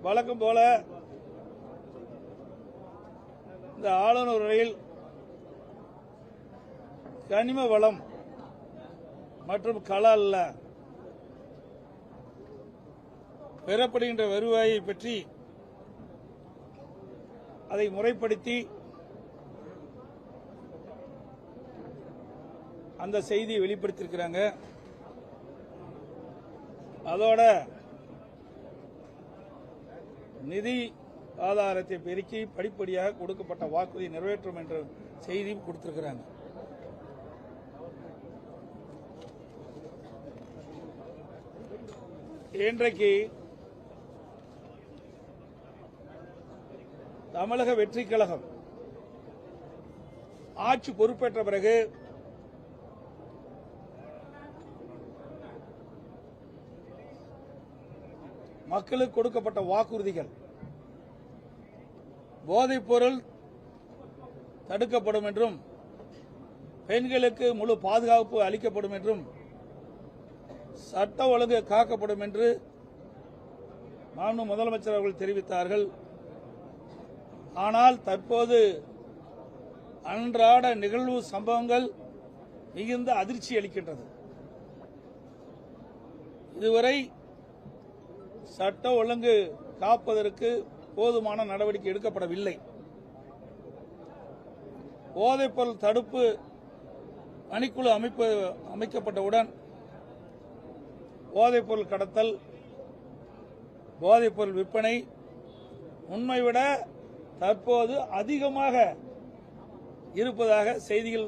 வழக்கம் போல இந்த ஆளுநர் உரையில் கனிம வளம் மற்றும் கலால்ல பெறப்படுகின்ற வருவாயை பற்றி அதை முறைப்படுத்தி அந்த செய்தியை வெளிப்படுத்தியிருக்கிறாங்க. அதோட நிதி ஆதாரத்தை பெருக்கி படிப்படியாக கொடுக்கப்பட்ட வாக்குறுதி நிறைவேற்றும் என்ற செய்தியும் கொடுத்திருக்கிறாங்க. இன்றைக்கு தமிழக வெற்றி கழகம் ஆட்சி பொறுப்பேற்ற பிறகு மக்களுக்கு கொடுக்கப்பட்ட வாக்குறுதிகள் போதைப் பொருள் தடுக்கப்படும் என்றும் பெண்களுக்கு முழு பாதுகாப்பு அளிக்கப்படும் என்றும் சட்ட ஒழுங்கு காக்கப்படும் என்று மாண்பு முதலமைச்சர் அவர்கள் தெரிவித்தார்கள். ஆனால் தற்போது அன்றாட நிகழ்வு சம்பவங்கள் மிகுந்த அதிர்ச்சி அளிக்கின்றது. இதுவரை சட்ட ஒழுங்கு காப்பதற்கு போதுமான நடவடிக்கை எடுக்கப்படவில்லை. போதைப்பொருள் தடுப்பு பணிக்குழு அமைக்கப்பட்டவுடன் போதைப்பொருள் கடத்தல், போதைப்பொருள் விற்பனை உண்மைவிட தற்போது அதிகமாக இருப்பதாக செய்திகள்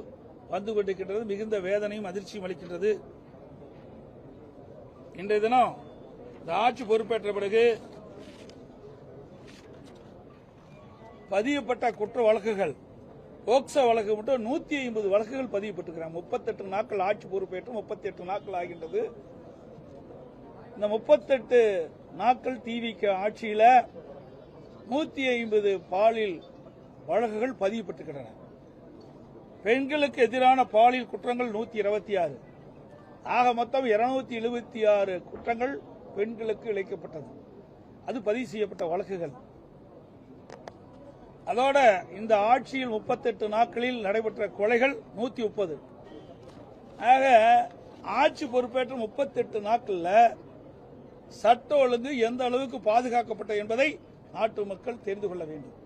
வந்து கொண்டிருக்கின்றது. மிகுந்த வேதனையும் அதிர்ச்சியும் அளிக்கின்றது. இன்றைய தினம் இந்த ஆட்சி பொறுப்பேற்ற பிறகு பதியப்பட்ட குற்ற வழக்குகள், போக்சோ வழக்கு மட்டும் 150 வழக்குகள் பதியப்பட்டிருக்கிறாங்க. 38 நாட்கள் ஆட்சி பொறுப்பேற்று 38 நாட்கள் ஆகின்றது. இந்த 38 நாட்கள் டிவிக ஆட்சியில 150 பாலியல் வழக்குகள் பதியப்பட்டிருக்கின்றன. பெண்களுக்கு எதிரான பாலியல் குற்றங்கள் 126, ஆக மொத்தம் 276 குற்றங்கள் பெண்களுக்கு இழைக்கப்பட்டது. அது பதிவு செய்யப்பட்ட வழக்குகள். அதோட இந்த ஆட்சியில் 38 நாட்களில் நடைபெற்ற கொலைகள் 130. ஆக ஆட்சி பொறுப்பேற்ற 38 நாட்கள்ல சட்ட ஒழுங்கு எந்த அளவுக்கு பாதுகாக்கப்பட்டது என்பதை நாட்டு மக்கள் தெரிந்து கொள்ள வேண்டும்.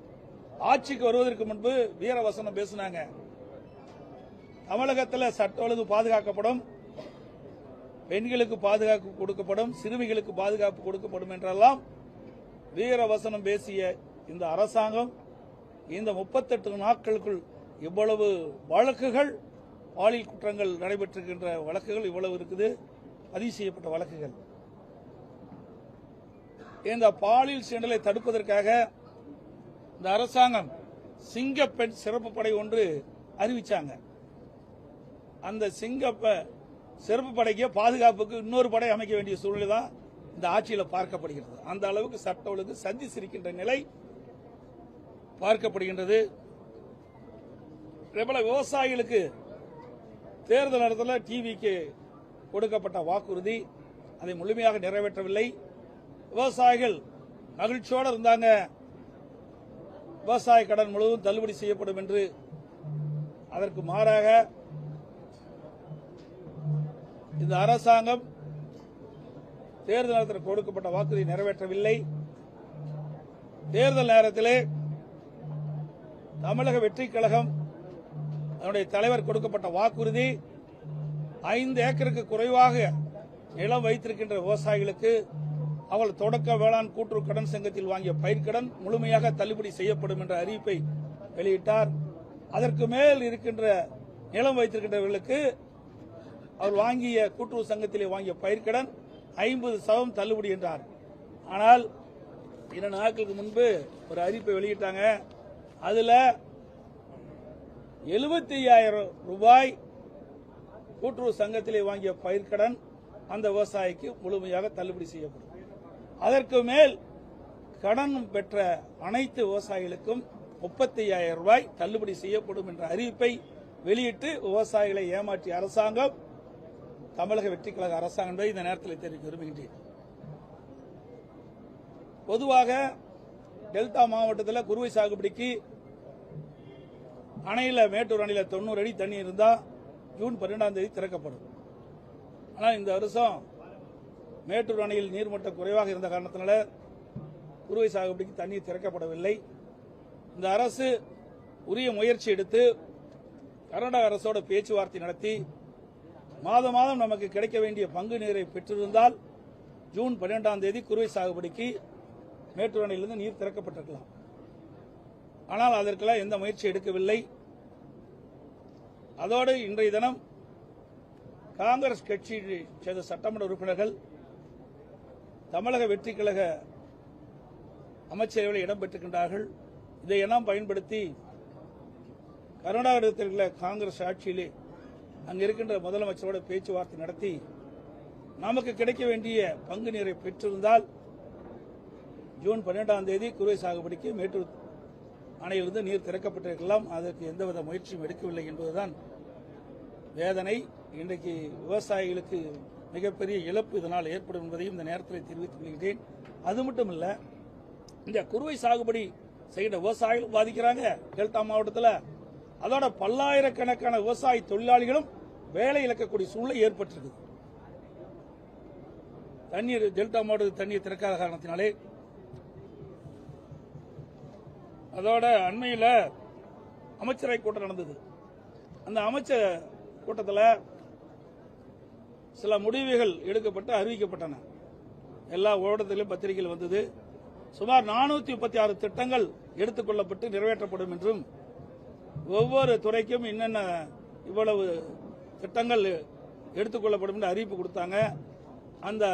ஆட்சிக்கு வருவதற்கு முன்பு வீரவசனம் பேசினாங்க. தமிழகத்தில் சட்ட ஒழுங்கு பாதுகாக்கப்படும், பெண்களுக்கு பாதுகாப்பு கொடுக்கப்படும், சிறுமிகளுக்கு பாதுகாப்பு கொடுக்கப்படும் என்றெல்லாம் வீரவசனம் பேசிய இந்த அரசாங்கம் இந்த 38 நாட்களுக்குள் இவ்வளவு வழக்குகள், பாலியல் குற்றங்கள் நடைபெற்றிருக்கின்ற வழக்குகள் இவ்வளவு இருக்குது, பதிவு செய்யப்பட்ட வழக்குகள். இந்த பாலியல் சீண்டலை தடுப்பதற்காக இந்த அரசாங்கம் சிங்கப்பெண் சிறப்பு படை ஒன்று அறிவிச்சாங்க. அந்த சிறப்பு படைக்கு பாதுகாப்புக்கு இன்னொரு படை அமைக்க வேண்டிய சூழ்நிலை தான் இந்த ஆட்சியில் பார்க்கப்படுகிறது. அந்த அளவுக்கு சட்ட ஒழுங்கு சந்திச்சிருக்கின்ற நிலை பார்க்கப்படுகின்றது. பிரபல விவசாயிகளுக்கு தேர்தல் நேரத்தில் டிவிக்கு கொடுக்கப்பட்ட வாக்குறுதி அதை முழுமையாக நிறைவேற்றவில்லை. விவசாயிகள் மகிழ்ச்சியோடு இருந்தாங்க. விவசாய கடன் முழுவதும் தள்ளுபடி செய்யப்படும் என்று. அதற்கு மாறாக இந்த அரசாங்கம் தேர்தல் நேரத்தில் கொடுக்கப்பட்ட வாக்குறுதி நிறைவேற்றவில்லை. தேர்தல் நேரத்திலே தமிழக வெற்றி கழகம் அதனுடைய தலைவர் கொடுக்கப்பட்ட வாக்குறுதி 5 ஏக்கருக்கு குறைவாக நிலம் வைத்திருக்கின்ற விவசாயிகளுக்கு அவள் தொடக்க வேளாண் கூட்டுறவு கடன் சங்கத்தில் வாங்கிய பயிர்க்கடன் முழுமையாக தள்ளுபடி செய்யப்படும் என்ற அறிவிப்பை வெளியிட்டார். அதற்கு மேல் இருக்கின்ற நிலம் வைத்திருக்கின்றவர்களுக்கு அவர் வாங்கிய கூட்டுறவு சங்கத்திலே வாங்கிய பயிர்க்கடன் 50% தள்ளுபடி என்றார். ஆனால் 2 நாட்களுக்கு முன்பு ஒரு அறிவிப்பை வெளியிட்டாங்க. அதுல 75,000 ரூபாய் கூட்டுறவு சங்கத்திலே வாங்கிய பயிர்க்கடன் அந்த விவசாயிக்கு முழுமையாக தள்ளுபடி செய்யப்படும். அதற்கு மேல் கடன் பெற்ற அனைத்து விவசாயிகளுக்கும் 35,000 ரூபாய் தள்ளுபடி செய்யப்படும் என்ற அறிவிப்பை வெளியிட்டு விவசாயிகளை ஏமாற்றிய அரசாங்கம் தமிழக வெற்றி கழக அரசாங்கம் என்பதை இந்த நேரத்தில் தெரிவிக்க விரும்புகின்றேன். பொதுவாக டெல்டா மாவட்டத்தில் குறுவை சாகுபடிக்கு அணையில் மேட்டூர் அணையில் 90 அடி தண்ணி இருந்தால் ஜூன் 12ஆம் தேதி திறக்கப்படும். ஆனால் இந்த வருஷம் மேட்டூர் அணையில் நீர்மட்டம் குறைவாக இருந்த காரணத்தினால குறுவை சாகுபடிக்கு தண்ணீர் திறக்கப்படவில்லை. இந்த அரசு உரிய முயற்சி எடுத்து கர்நாடக அரசோட பேச்சுவார்த்தை நடத்தி மாதம் மாதம் நமக்கு கிடைக்க வேண்டிய பங்கு நீரை பெற்றிருந்தால் ஜூன் 12ஆம் தேதி குறுவை சாகுபடிக்கு மேட்டூர் அணையிலிருந்து நீர் திறக்கப்பட்டிருக்கலாம். ஆனால் அதற்கெல்லாம் எந்த முயற்சி எடுக்கவில்லை. அதோடு இன்றைய தினம் காங்கிரஸ் கட்சியை சேர்ந்த சட்டமன்ற உறுப்பினர்கள் தமிழக வெற்றி கழக அமைச்சரவையில் இடம்பெற்றிருக்கின்றார்கள். இதையெல்லாம் பயன்படுத்தி கர்நாடகத்தில் உள்ள காங்கிரஸ் ஆட்சியிலே அங்கு இருக்கின்ற முதலமைச்சரோட பேச்சுவார்த்தை நடத்தி நமக்கு கிடைக்க வேண்டிய பங்கு நீரை பெற்றிருந்தால் ஜூன் 12ஆம் தேதி குறுவை சாகுபடிக்கு மேட்டூர் அணையிலிருந்து நீர் திறக்கப்பட்டிருக்கலாம். அதற்கு எந்தவித முயற்சியும் எடுக்கவில்லை என்பதுதான் வேதனை. இன்றைக்கு விவசாயிகளுக்கு மிகப்பெரிய இழப்பு இதனால் ஏற்படும் என்பதையும் இந்த நேரத்தில் தெரிவித்துக் கொள்கிறேன். அது மட்டுமல்ல, இந்த குறுவை சாகுபடி செய்கிற விவசாயிகள் பாதிக்கிறாங்க டெல்டா மாவட்டத்தில். அதோட பல்லாயிரக்கணக்கான விவசாய தொழிலாளிகளும் வேலை இழக்கக்கூடிய சூழ்நிலை ஏற்பட்டிருக்கு. தண்ணீர் டெல்டா மாவட்டத்தில் தண்ணீர் திறக்காத காரணத்தினாலே. அதோட அண்மையில் அமைச்சரவை கூட்டம் நடந்தது. அந்த அமைச்சர் கூட்டத்தில் சில முடிவுகள் எடுக்கப்பட்டு அறிவிக்கப்பட்டன. எல்லா ஊடகத்திலும் பத்திரிகையில் வந்தது. சுமார் 436 திட்டங்கள் எடுத்துக்கொள்ளப்பட்டு நிறைவேற்றப்படும் என்றும் ஒவ்வொரு துறைக்கும் என்னென்ன இவ்வளவு திட்டங்கள் எடுத்துக்கொள்ளப்படும் என்று அறிவிப்பு கொடுத்தாங்க. அந்த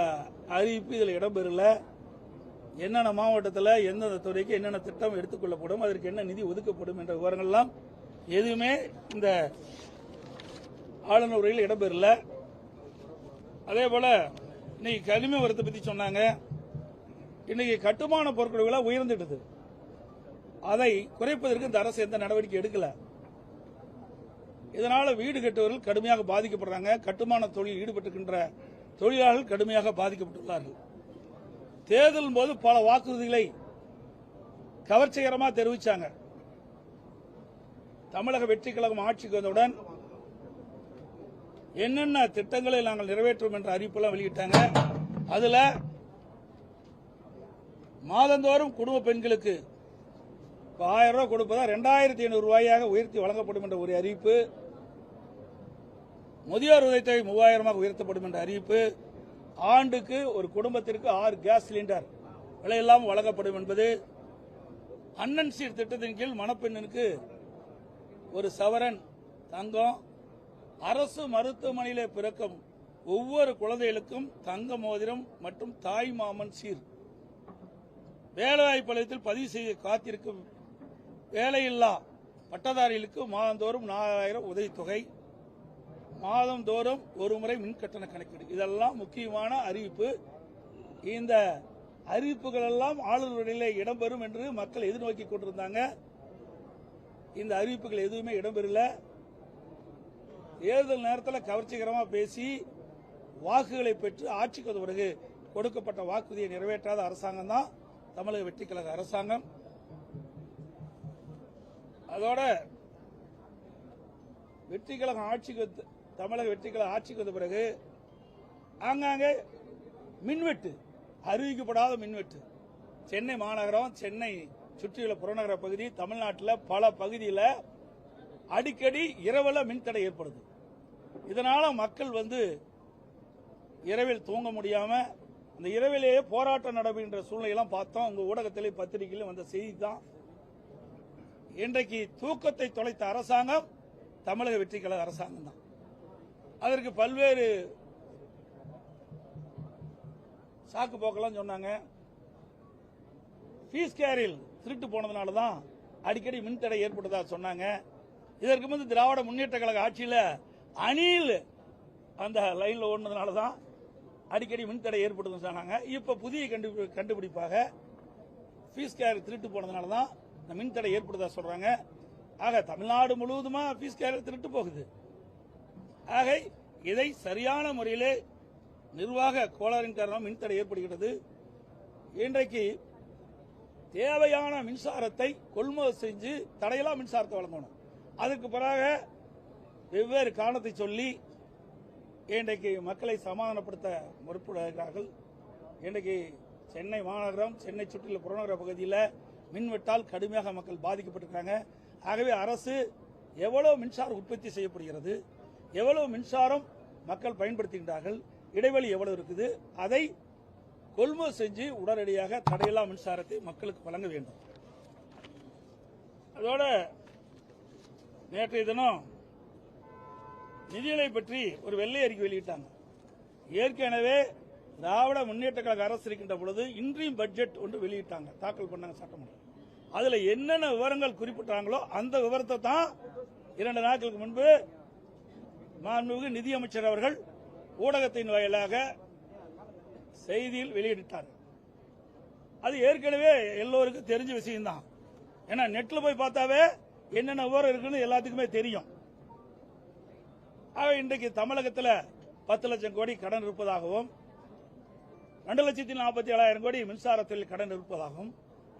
அறிவிப்பு இதில் இடம்பெறல. என்னென்ன மாவட்டத்தில் எந்தெந்த துறைக்கு என்னென்ன திட்டம் எடுத்துக்கொள்ளப்படும், அதற்கு என்ன நிதி ஒதுக்கப்படும் என்ற விவரங்கள்லாம் எதுவுமே இந்த ஆளுநர் உரையில் இடம்பெறல. அதே போல இன்னைக்கு கனிம வளத்தை பற்றி சொன்னாங்க. இன்னைக்கு கட்டுமான பொருட்கள் விலை உயர்ந்துட்டது. அதை குறைப்பதற்கு இந்த அரசு எந்த நடவடிக்கை எடுக்கல. இதனால வீடு கட்டுவர்கள் கடுமையாக பாதிக்கப்படுறாங்க. கட்டுமான தொழில் ஈடுபட்டிருக்கின்ற தொழிலாளர்கள் கடுமையாக பாதிக்கப்பட்டுள்ளார்கள். தேர்தலின் போது பல வாக்குறுதிகளை கவர்ச்சிகரமாக தெரிவிச்சாங்க. தமிழக வெற்றி கழகம் ஆட்சிக்கு வந்தவுடன் என்னென்ன திட்டங்களை நாங்கள் நிறைவேற்றும் என்ற அறிவிப்பெல்லாம் வெளியிட்டாங்க. அதுல மாதந்தோறும் குடும்ப பெண்களுக்கு 1000 ரூபாய் கொடுப்பதா 2500 ரூபாயாக உயர்த்தி வழங்கப்படும் என்ற ஒரு அறிவிப்பு. முதியோர் உதவித்தொகை 3000 உயர்த்தப்படும் என்ற அறிவிப்பு. ஆண்டுக்கு ஒரு குடும்பத்திற்கு 6 கேஸ் சிலிண்டர் விலையில்லாமல் வழங்கப்படும் என்பது. அண்ணன் சீர் திட்டத்தின் கீழ் மணப்பெண்ணுக்கு ஒரு சவரன் தங்கம். அரசு மருத்துவமனையிலே பிறக்கும் ஒவ்வொரு குழந்தைகளுக்கும் தங்க மோதிரம் மற்றும் தாய் மாமன் சீர். வேலைவாய்ப்பு மையத்தில் பதிவு செய்ய காத்திருக்கும் வேலையில்லா பட்டதாரிகளுக்கு மாதந்தோறும் 4000 உதவித்தொகை. மாதந்தோறும் ஒரு முறை மின் கட்டண கணக்கீடு. இதெல்லாம் முக்கியமான அறிவிப்பு. இந்த அறிவிப்புகள் எல்லாம் ஆளுநரிலே இடம்பெறும் என்று மக்கள் எதிர்நோக்கி கொண்டிருந்தாங்க. இந்த அறிவிப்புகள் எதுவுமே இடம்பெறல. தேர்தல் நேரத்தில் கவர்ச்சிகரமாக பேசி வாக்குகளை பெற்று ஆட்சிக்கு வந்த பிறகு கொடுக்கப்பட்ட வாக்குறுதியை நிறைவேற்றாத அரசாங்கம் தான் தமிழக வெற்றி கழக அரசாங்கம். அதோட வெற்றி கழகம் ஆட்சிக்கு தமிழக வெற்றி கழக ஆட்சிக்கு வந்த பிறகு ஆங்காங்கே மின்வெட்டு, அறிவிக்கப்படாத மின்வெட்டு. சென்னை மாநகரம், சென்னை சுற்றியுள்ள புறநகர பகுதி, தமிழ்நாட்டில் பல பகுதியில் அடிக்கடி இரவுல மின்தடை ஏற்படுது. இதனால மக்கள் இரவில் தூங்க முடியாம அந்த இரவிலேயே போராட்டம் நடைபெறுகின்ற சூழ்நிலையெல்லாம் பார்த்தோம். உங்க ஊடகத்திலே பத்திரிகையிலும் வந்த செய்தி தான். இன்றைக்கு தூக்கத்தை தொலைத்த அரசாங்கம் தமிழக வெற்றி கழக அரசாங்கம் தான். அதற்கு பல்வேறு சாக்கு போக்கெல்லாம் சொன்னாங்க. பீஸ் கேரில் திருட்டு போனதுனால தான் அடிக்கடி மின்தடை ஏற்பட்டதா சொன்னாங்க. இதற்கு முன்பு திராவிட முன்னேற்ற கழக ஆட்சியில் அணில் அந்த லைன்ல ஓடுனதுனால தான் அடிக்கடி மின்தடை ஏற்பட்டதுன்னு சொன்னாங்க. இப்ப புதிய கண்டுபிடிப்பாக பீஸ் கேரி திருட்டு போனதுனால தான் இந்த மின்தடை ஏற்படுதா சொல்றாங்க. ஆக தமிழ்நாடு முழுவதுமா பீஸ் கேரி திருட்டு போகுது. ஆக இதை சரியான முறையிலே நிர்வாக கோளாறின் காரணமாக மின்தடை ஏற்படுகிறது. இன்றைக்கு தேவையான மின்சாரத்தை கொள்முதல் செஞ்சு தடையெல்லாம் மின்சாரத்தை வழங்கணும். அதுக்கு பிறகு வெவ்வேறு காரணத்தை சொல்லி இன்றைக்கு மக்களை சமாதானப்படுத்த முற்படுகிறார்கள். இன்றைக்கு சென்னை மாநகரம், சென்னை சுற்றியுள்ள புறநகர பகுதியில் மின்வெட்டால் கடுமையாக மக்கள் பாதிக்கப்பட்டிருக்காங்க. ஆகவே அரசு எவ்வளவு மின்சாரம் உற்பத்தி செய்யப்படுகிறது, எவ்வளவு மின்சாரம் மக்கள் பயன்படுத்துகின்றார்கள், இடைவெளி எவ்வளவு இருக்குது, அதை கொள்முதல் செஞ்சு உடனடியாக தடையில்லா மின்சாரத்தை மக்களுக்கு வழங்க வேண்டும். அதோட நேற்றைய தினம் நிதிநிலை பற்றி ஒரு வெள்ளை அறிக்கை வெளியிட்டாங்க. ஏற்கனவே திராவிட முன்னேற்ற கழக அரசு இருக்கின்ற பொழுது இன்றையும் பட்ஜெட் ஒன்று வெளியிட்டாங்க, தாக்கல் பண்ணாங்க சட்டமன்றம். அதுல என்னென்ன விவரங்கள் குறிப்பிட்டாங்களோ அந்த விவரத்தை தான் 2 நாட்களுக்கு முன்பு மாண்புமிகு நிதியமைச்சர் அவர்கள் ஊடகத்தின் வாயிலாக செய்தியில் வெளியிட்டார். அது ஏற்கனவே எல்லோருக்கும் தெரிஞ்ச விஷயம்தான். ஏன்னா நெட்ல போய் பார்த்தாவே என்னென்ன விவரம் இருக்குன்னு எல்லாத்துக்குமே தெரியும். இன்றைக்கு தமிழகத்தில் 10 லட்சம் கோடி கடன் இருப்பதாகவும் 2,47,000 கோடி மின்சாரத்தில் கடன் இருப்பதாகவும்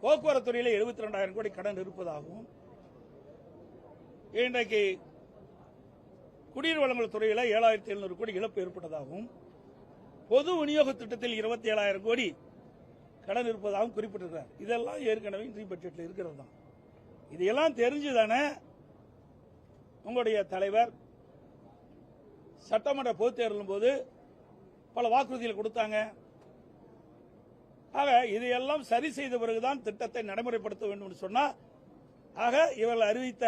போக்குவரத்து துறையில் 72,000 கோடி கடன் இருப்பதாகவும் இன்றைக்கு குடிநீர் வழங்கல் துறையில் 7,700 கோடி இழப்பு ஏற்பட்டதாகவும் பொது விநியோக திட்டத்தில் 27,000 கோடி கடன் இருப்பதாகவும் குறிப்பிட்டிருக்கிறார். இதெல்லாம் ஏற்கனவே இன்றைய பட்ஜெட்டில் இருக்கிறது தான். இதையெல்லாம் தெரிஞ்சுதானே உங்களுடைய தலைவர் சட்டமன்ற பொதுத் தேர்தலின் போது பல வாக்குறுதிகள் கொடுத்தாங்க. ஆக இதையெல்லாம் சரி செய்த பிறகுதான் திட்டத்தை நடைமுறைப்படுத்த வேண்டும் என்று சொன்னா, ஆக இவர்கள் அறிவித்த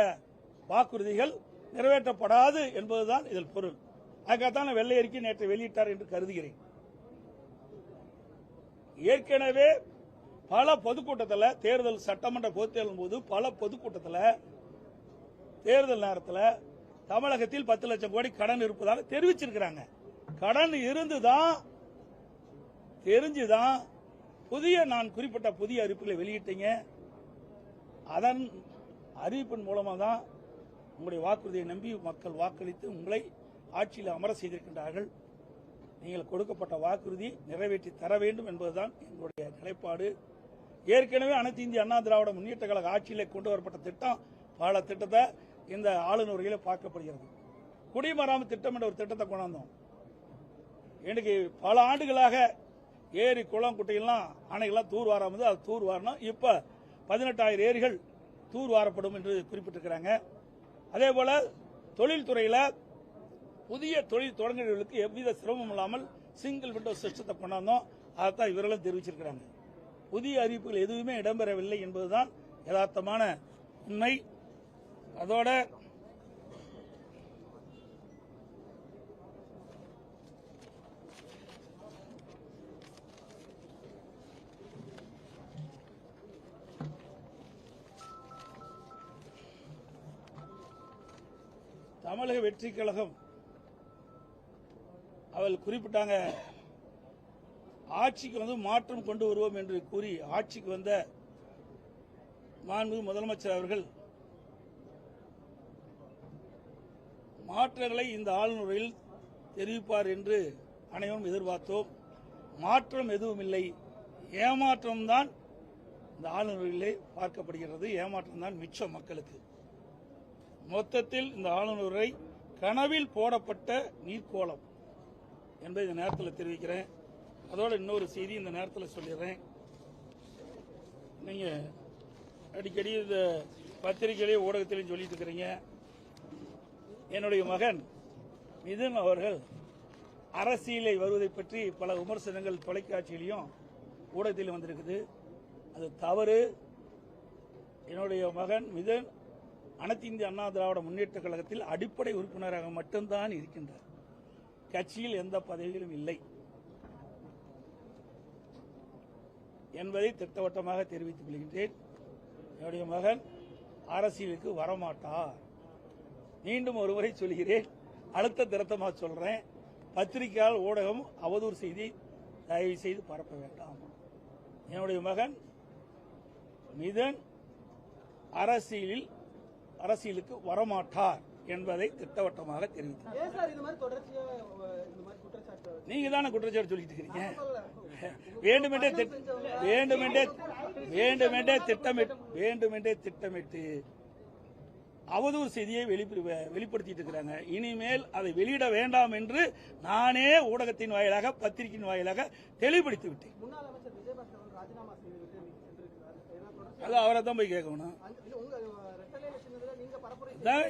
வாக்குறுதிகள் நிறைவேற்றப்படாது என்பதுதான் இதில் பொருள். அதுக்காகத்தான் வெள்ளை அறிக்கை நேற்று வெளியிட்டார் என்று கருதுகிறேன். ஏற்கனவே பல பொதுக்கூட்டத்தில் தேர்தல் சட்டமன்ற பொதுத் தேர்தலின் போது பல பொதுக்கூட்டத்தில் தேர்தல் நேரத்தில் தமிழகத்தில் 10 லட்சம் கோடி கடன் இருப்பதாக தெரிவிச்சிருக்கிறாங்க. கடன் இருந்துதான் தெரிஞ்சுதான் நான் குறிப்பிட்ட புதிய அறிவிப்புகளை வெளியிட்டீங்க. அதன் அறிவிப்பின் மூலமாக தான் உங்களுடைய வாக்குறுதியை நம்பி மக்கள் வாக்களித்து உங்களை ஆட்சியில் அமர செய்திருக்கின்றார்கள். நீங்கள் கொடுக்கப்பட்ட வாக்குறுதி நிறைவேற்றி தர வேண்டும் என்பதுதான் எங்களுடைய நிலைப்பாடு. ஏற்கனவே அனைத்து இந்திய அண்ணா திராவிட முன்னேற்ற கழக ஆட்சியிலே கொண்டு வரப்பட்ட திட்டம் பல திட்டத்தை இந்த ஆளுநர்களை பார்க்கப்படுகிறது. குடிமராமத்து திட்டம் என்ற ஒரு திட்டத்தை கொண்டாந்தோம். எனக்கு பல ஆண்டுகளாக ஏரி குளம் குட்டையெல்லாம் அணைகள்லாம் தூர் வாராமது, அது தூர் வாரணும். இப்ப 18,000 ஏரிகள் தூர் வாரப்படும் என்று குறிப்பிட்டிருக்கிறாங்க. அதே போல தொழில்துறையில் புதிய தொழில் தொடங்குகிறவர்களுக்கு எவ்வித சிரமம் இல்லாமல் சிங்கிள் விண்டோ சிஸ்டத்தை கொண்டாந்தோம். அதைத்தான் இவர்களும் தெரிவிச்சிருக்கிறாங்க. புதிய அறிவிப்புகள் எதுவுமே இடம்பெறவில்லை என்பதுதான் யதார்த்தமான உண்மை. அதோட தமிழக வெற்றி கழகம் அவர்கள் குறிப்பிட்டாங்க, ஆட்சிக்கு வந்து மாற்றம் கொண்டு வருவோம் என்று கூறி ஆட்சிக்கு வந்த மாண்புமிகு முதலமைச்சர் அவர்கள் மாற்றங்களை இந்த ஆளுநரில் தெரிவிப்பார் என்று அனைவரும் எதிர்பார்த்தோம். மாற்றம் எதுவும் இல்லை, ஏமாற்றம்தான் இந்த ஆளுநரிலே பார்க்கப்படுகிறது. ஏமாற்றம் தான் மிச்சம் மக்களுக்கு. மொத்தத்தில் இந்த ஆளுநரை கனவில் போடப்பட்ட நீர்க்கோளம் என்பதை இந்த நேரத்தில் தெரிவிக்கிறேன். அதோட இன்னொரு செய்தி இந்த நேரத்தில் சொல்லிடுறேன். நீங்க அடிக்கடி இந்த பத்திரிகையிலே ஊடகத்திலையும் சொல்லிட்டு இருக்கிறீங்க, என்னுடைய மகன் மிதுன் அவர்கள் அரசியலை வருவதை பற்றி பல விமர்சனங்கள் தொலைக்காட்சியிலையும் ஊடகத்திலும் வந்திருக்குது. அது தவறு. என்னுடைய மகன் மிதுன் அனைத்து இந்திய அண்ணா திராவிட முன்னேற்ற கழகத்தில் அடிப்படை உறுப்பினராக மட்டும்தான் இருக்கின்றார். கட்சியில் எந்த பதவியிலும் இல்லை என்பதை திட்டவட்டமாக தெரிவித்துக் கொள்கின்றேன். என்னுடைய மகன் அரசியலுக்கு வரமாட்டார். மீண்டும் ஒருமுறை சொல்கிறேன், அழுத்த திருத்தமாக சொல்றேன். பத்திரிகையால் ஊடகம் அவதூறு செய்தி தயவு செய்து பரப்ப வேண்டாம். என்னுடைய மகன் மிதுன் அரசியலுக்கு வரமாட்டார் என்பதை திட்டவட்டமாக தெரிவித்தார். நீங்க தானே குற்றச்சாட்டு சொல்லிட்டு இருக்கீங்க. வேண்டுமென்றே திட்டமிட்டு அவதூறு செய்தியை வெளிப்படுத்திட்டு இருக்கிறாங்க. இனிமேல் அதை வெளியிட வேண்டாம் என்று நானே ஊடகத்தின் வாயிலாக, பத்திரிகையின் வாயிலாக தெளிவுபடுத்தி விட்டேன். அது அவரை தான் போய் கேட்கணும்.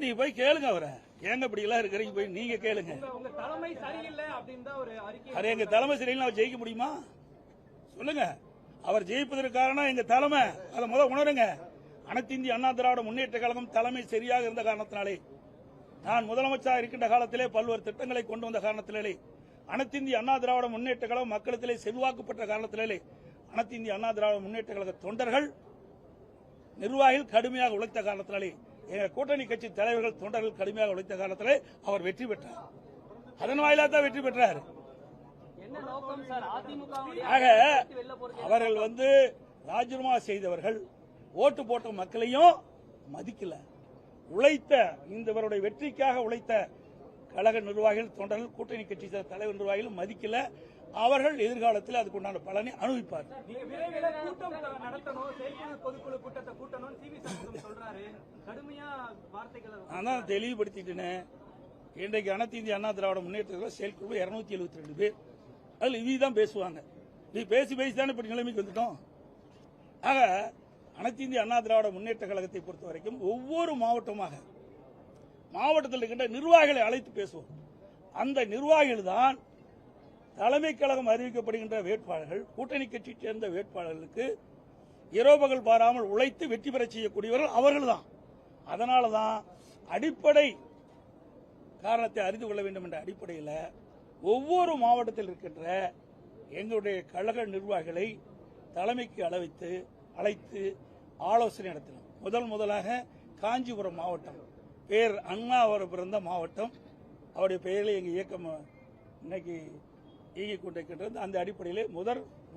நீ போய் கேளுங்க அவரை, ஏங்க இப்படி எல்லாம் இருக்கிறீங்க, போய் நீங்க கேளுங்க. அது எங்க தலைமை சரியில்லை, அவர் ஜெயிக்க முடியுமா சொல்லுங்க? அவர் ஜெயிப்பதற்கு காரணம் எங்க தலைமை, அதை முதல் உணருங்க. அனைத்து இந்திய அண்ணா திராவிட முன்னேற்ற கழகம் தலைமை சரியாக இருந்த காரணத்தினாலே, நான் முதலமைச்சராக இருக்கின்ற காலத்திலே பல்வேறு திட்டங்களை கொண்டு வந்த காரணத்திலே, அனைத்து இந்திய அண்ணா திராவிட முன்னேற்ற கழகம் மக்களிடத்திலே செல்வாக்குப்பட்ட காரணத்திலே, அனைத்து இந்திய அண்ணா திராவிட முன்னேற்ற கழக தொண்டர்கள் நிர்வாகிகள் கடுமையாக உழைத்த காரணத்தினாலே, எங்கள் கூட்டணி கட்சி தலைவர்கள் தொண்டர்கள் கடுமையாக உழைத்த காரணத்திலே அவர் வெற்றி பெற்றார். அதன் வாயிலாக தான் வெற்றி பெற்றார். ஆக அவர்கள் ராஜினாமா செய்தவர்கள் ஓட்டு போட்ட மக்களையும் மதிக்கல. உழைத்த இவருடைய வெற்றிக்காக உழைத்த கழக நிர்வாகிகள் தொண்டர்கள் கூட்டணி கட்சி தலைவர் நிர்வாகிகள் மதிக்கல. அவர்கள் எதிர்காலத்தில் அதுக்குண்டான பலனை அனுபவிப்பார். நான் தெளிவுபடுத்திட்டேன். இன்றைக்கு அனைத்து இந்திய அண்ணா திராவிட முன்னேற்ற செயற்குழு 272 பேர், அதில் இதான் பேசுவாங்க. நீ பேசி தானே இப்படி நிலைமைக்கு வந்துட்டோம். ஆக அனைத்து இந்திய அண்ணா திராவிட முன்னேற்ற கழகத்தை பொறுத்த வரைக்கும் ஒவ்வொரு மாவட்டத்தில் இருக்கின்ற நிர்வாகிகளை அழைத்து பேசுவோம். அந்த நிர்வாகிகள் தான் தலைமை கழகம் அறிவிக்கப்படுகின்ற வேட்பாளர்கள், கூட்டணி கட்சியை சேர்ந்த வேட்பாளர்களுக்கு இரவுபகல் பாராமல் உழைத்து வெற்றி பெற செய்யக்கூடியவர்கள் அவர்கள் தான். அதனால தான் அடிப்படை காரணத்தை அறிந்து கொள்ள வேண்டும் என்ற அடிப்படையில் ஒவ்வொரு மாவட்டத்தில் இருக்கின்ற எங்களுடைய கழக நிர்வாகிகளை தலைமைக்கு அழைத்து ஆலோசனை நடத்தினோம். முதலாக காஞ்சிபுரம் மாவட்டம், பேர் அண்ணா அவர் பிறந்த மாவட்டம், அவருடைய பெயரில் எங்கள் இயக்கம் இன்னைக்கு இயங்கிக் கொண்டிருக்கின்றது. அந்த அடிப்படையிலே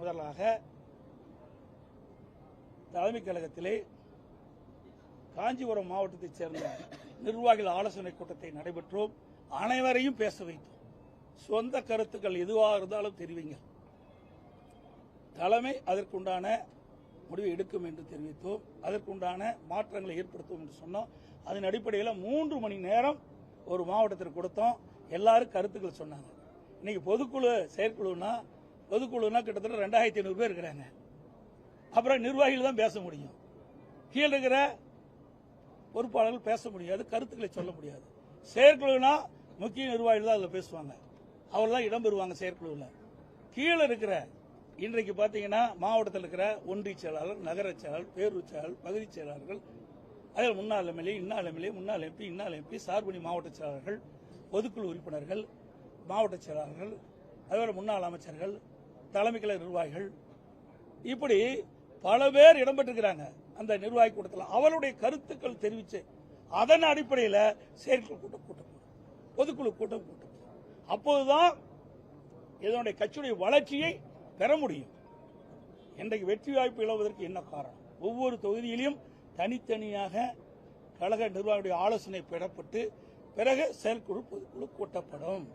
முதலாக தலைமை கழகத்திலே காஞ்சிபுரம் மாவட்டத்தைச் சேர்ந்த நிர்வாகிகள் ஆலோசனை கூட்டத்தை நடைபெற்றோம். அனைவரையும் பேச வைத்தோம். சொந்த கருத்துக்கள் எதுவாக இருந்தாலும் தெரிவிங்க, தலைமை அதற்குண்டான முடிவை எடுக்கும் என்று தெரிவித்தோம். அதற்குண்டான மாற்றங்களை ஏற்படுத்தும் என்று சொன்னோம். அதன் அடிப்படையில் 3 மணி நேரம் ஒரு மாவட்டத்திற்கு கொடுத்தோம். எல்லாரும் கருத்துக்கள் சொன்னாங்க. இன்னைக்கு பொதுக்குழு செயற்குழுனா கிட்டத்தட்ட 2500 பேர் இருக்கிறாங்க. அப்புறம் நிர்வாகிகள் தான் பேச முடியும். கீழே இருக்கிற பொறுப்பாளர்கள் பேச முடியாது, கருத்துக்களை சொல்ல முடியாது. செயற்குழுனா முக்கிய நிர்வாகிகள் தான் அதில் பேசுவாங்க, அவர் தான் இடம்பெறுவாங்க செயற்குழுவில். கீழே இருக்கிற இன்றைக்கு பார்த்தீங்கன்னா மாவட்டத்தில் இருக்கிற ஒன்றிய செயலாளர், நகர செயலாளர், பேரூர் செயலாளர், பகுதி செயலாளர்கள், அதில் முன்னாள் எம்எல்ஏ, இன்னாள் எம்எல்ஏ, முன்னாள் எம்பி, சார்பணி மாவட்ட செயலாளர்கள், பொதுக்குழு உறுப்பினர்கள், மாவட்ட செயலாளர்கள், அதுபோல முன்னாள் அமைச்சர்கள், தலைமை கழக நிர்வாகிகள், இப்படி பல பேர் இடம்பெற்றிருக்கிறாங்க. அந்த நிர்வாகி கூட்டத்தில் அவருடைய கருத்துக்கள் தெரிவித்து அதன் அடிப்படையில் செயற்குழு கூட்டம், பொதுக்குழு கூட்டம். அப்போதுதான் இதனுடைய கட்சியுடைய வளர்ச்சியை பெற முடியும். இன்றைக்கு வெற்றி வாய்ப்பு இழவதற்கு என்ன காரணம்? ஒவ்வொரு தொகுதியிலும் தனித்தனியாக கழக நிர்வாகிகளுடைய ஆலோசனை பெறப்பட்டு பிறகு செயற்குழு பொதுக்குழு கூட்டப்படும்.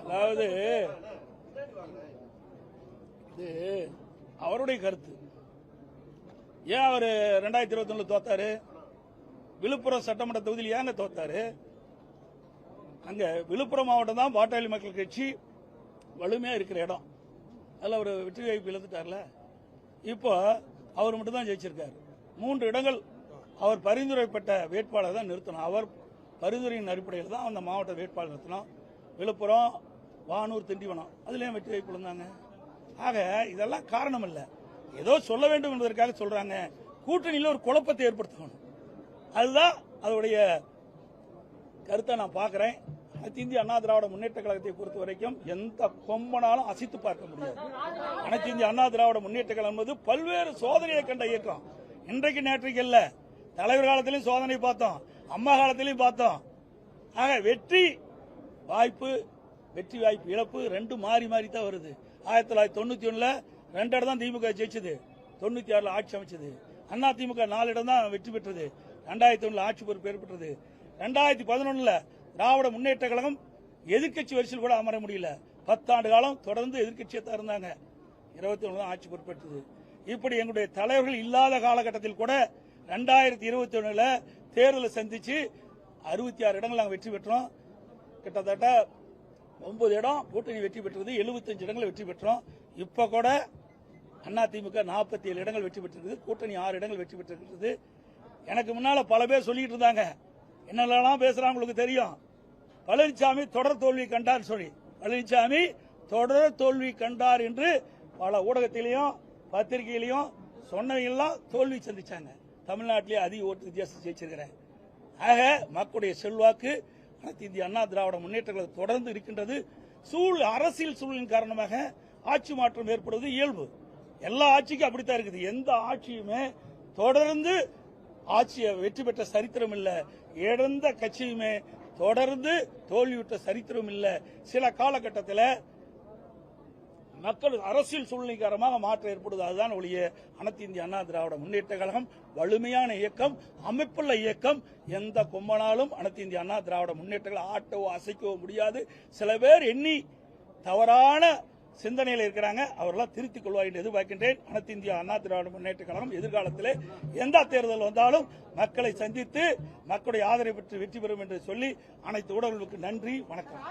அதாவது இது அவருடைய கருத்து. ஏன் அவர் 2021 தோத்தாரு? விழுப்புரம் சட்டமன்ற தொகுதியில் ஏங்க தோத்தாரு? அங்க விழுப்புரம் மாவட்டம் தான் பாட்டாளி மக்கள் கட்சி வலிமையா இருக்கிற இடம். அதில் அவர் வெற்றி வாய்ப்பு இழந்துட்டார்ல. இப்போ அவர் மட்டும் தான் ஜெயிச்சிருக்காரு. 3 இடங்கள் அவர் பரிந்துரைப்பட்ட வேட்பாளர் தான் நிறுத்தணும். அவர் பரிந்துரையின் அடிப்படையில் தான் அந்த மாவட்ட வேட்பாளர் நிறுத்தணும். விழுப்புரம், வானூர், திண்டிவனம் அதுலயும் வெற்றி வாய்ப்பு இழந்தாங்க. ஆக இதெல்லாம் காரணம் இல்லை, ஏதோ சொல்ல வேண்டும் என்பதற்காக சொல்றாங்க. கூட்டணியில் ஒரு குழப்பத்தை ஏற்படுத்தணும், அதுதான் அதோடைய கருத்தை நான் பார்க்கிறேன். அனைத்து இந்திய அண்ணா திராவிட முன்னேற்ற கழகத்தை பொறுத்த வரைக்கும் எந்த கொம்பனாலும் அசைத்து பார்க்க முடியாது. அனைத்து இந்திய அண்ணா திராவிட முன்னேற்ற கழகம் என்பது பல்வேறு சோதனையை கண்ட இயக்கம். இன்றைக்கு நேற்றைக்கு இல்ல, தலைவர் காலத்திலையும் சோதனை பார்த்தோம், அம்மா காலத்திலையும் பார்த்தோம். ஆக வெற்றி வாய்ப்பு இழப்பு ரெண்டு மாறி தான் வருது. 1991 2 இடம் தான் திமுக ஜெயிச்சது, 96 ஆட்சி அமைச்சது. அண்ணா திமுக 4 இடம் தான் வெற்றி பெற்றது, 2001 ஆட்சி பொறுப்பு ஏற்பட்டது. 2011 திராவிட முன்னேற்ற கழகம் எதிர்க்கட்சி வரிசையில் கூட அமர முடியல. 10 ஆண்டு காலம் தொடர்ந்து எதிர்க்கட்சியை தான் இருந்தாங்க. 21 தான் ஆட்சி பொறுப்பேற்றது. இப்படி எங்களுடைய தலைவர்கள் இல்லாத காலகட்டத்தில் கூட 2021 தேர்தலை சந்திச்சு 66 இடங்கள் நாங்கள் வெற்றி பெற்றோம். கிட்டத்தட்ட 9 இடம் கூட்டணி வெற்றி பெற்றது, 75 இடங்கள் வெற்றி பெற்றோம். இப்ப கூட அதிமுக 47 இடங்கள் வெற்றி பெற்றிருக்குது, கூட்டணி 6 இடங்கள் வெற்றி பெற்றிருக்கிறது. எனக்கு முன்னால பல பேர் சொல்லிட்டு இருந்தாங்க, என்னெல்லாம் பேசுறாங்க உங்களுக்கு தெரியும். பழனிசாமி தொடர் தோல்வி கண்டார் சொல்லி, பழனிசாமி தொடர் தோல்வி கண்டார் என்று பல ஊடகத்திலையும் பத்திரிகையிலையும் சொன்னவங்கெல்லாம் தோல்வி சந்திச்சாங்க. தமிழ்நாட்டிலே அதிக ஓட்டு வித்தியாசம் ஜெயிச்சிருக்கிறேன். ஆக மக்களுடைய செல்வாக்கு அனைத்து இந்திய அண்ணா திராவிட முன்னேற்றங்கள் தொடர்ந்து இருக்கின்றது. அரசியல் சூழலின் காரணமாக ஆட்சி மாற்றம் ஏற்படுவது இயல்பு. எல்லா ஆட்சிக்கும் அப்படித்தான் இருக்குது. எந்த ஆட்சியுமே தொடர்ந்து ஆட்சியை வெற்றி பெற்ற சரித்திரம் இல்ல. இழந்த கட்சியுமே தொடர்ந்து தோல்வியுற்ற சரித்திரம் இல்ல. சில காலகட்டத்தில் மக்கள் அரசியல் சூழ்நிலை காரணமாக மாற்றம் ஏற்படுவது. அதுதான் ஒழிய அனைத்து இந்திய அண்ணா திராவிட முன்னேற்ற கழகம் வலிமையான இயக்கம், அமைப்புள்ள இயக்கம். எந்த கொம்பனாலும் அனைத்து இந்திய அண்ணா திராவிட முன்னேற்றங்களை ஆட்டவோ அசைக்கவோ முடியாது. சில பேர் எண்ணி தவறான சிந்தனையில் இருக்கிறாங்க, அவர்களாம் திருத்திக் கொள்வார் என்று எதிர்பார்க்கின்றேன். அனைத்து இந்திய அண்ணா திராவிட முன்னேற்ற கழகம் எதிர்காலத்தில் எந்த தேர்தல் வந்தாலும் மக்களை சந்தித்து மக்களுடைய ஆதரவை பெற்று வெற்றி பெறும் என்று சொல்லி அனைத்து ஊடகங்களுக்கு நன்றி, வணக்கம்.